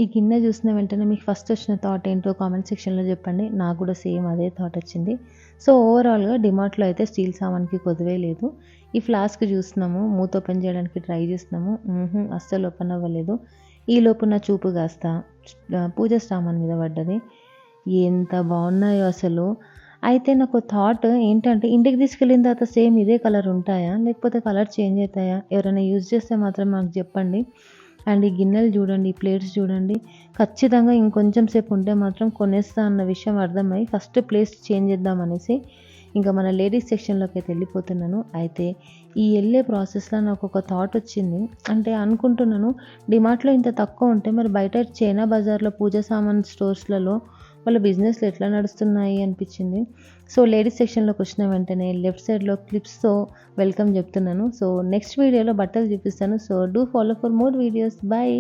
ఈ గిన్నె చూసిన వెంటనే మీకు ఫస్ట్ వచ్చిన థాట్ ఏంటో కామెంట్ సెక్షన్లో చెప్పండి. నాకు కూడా సేమ్ అదే థాట్ వచ్చింది. సో ఓవరాల్గా డిమార్ట్లో అయితే స్టీల్ సామాన్కి కొదువే లేదు. ఈ ఫ్లాస్క్ చూస్తున్నాము, మూత ఓపెన్ చేయడానికి ట్రై చేస్తున్నాము, అస్సలు ఓపెన్ అవ్వలేదు. ఈ లోపు నా చూపు కాస్త పూజ సామాన్ మీద పడ్డది. ఎంత బాగున్నాయో అసలు. అయితే నాకు థాట్ ఏంటంటే, ఇంటికి తీసుకెళ్ళిన తర్వాత సేమ్ ఇదే కలర్ ఉంటాయా, లేకపోతే కలర్ చేంజ్ అవుతాయా? ఎవరైనా యూజ్ చేస్తే మాత్రం నాకు చెప్పండి. అండ్ ఈ గిన్నెలు చూడండి, ఈ ప్లేట్స్ చూడండి, ఖచ్చితంగా ఇంకొంచెం సేపు ఉంటే మాత్రం కొనేస్తా అన్న విషయం అర్థమై ఫస్ట్ ప్లేస్ చేంజ్ చేద్దామనేసి ఇంకా మన లేడీస్ సెక్షన్లోకి అయితే వెళ్ళిపోతున్నాను. అయితే ఈ వెళ్ళే ప్రాసెస్లో నాకు ఒక థాట్ వచ్చింది. అంటే అనుకుంటున్నాను, డిమార్ట్లో ఇంత తక్కువ ఉంటే మరి బయట చైనా బజార్లో పూజ సామాన్ స్టోర్స్లలో వాళ్ళ బిజినెస్లు ఎట్లా నడుస్తున్నాయి అనిపించింది. సో లేడీస్ సెక్షన్లోకి వచ్చిన వెంటనే లెఫ్ట్ సైడ్లో క్లిప్స్తో వెల్కమ్ చెప్తున్నాను. సో నెక్స్ట్ వీడియోలో బట్టలు చూపిస్తాను. So do follow for more videos. Bye.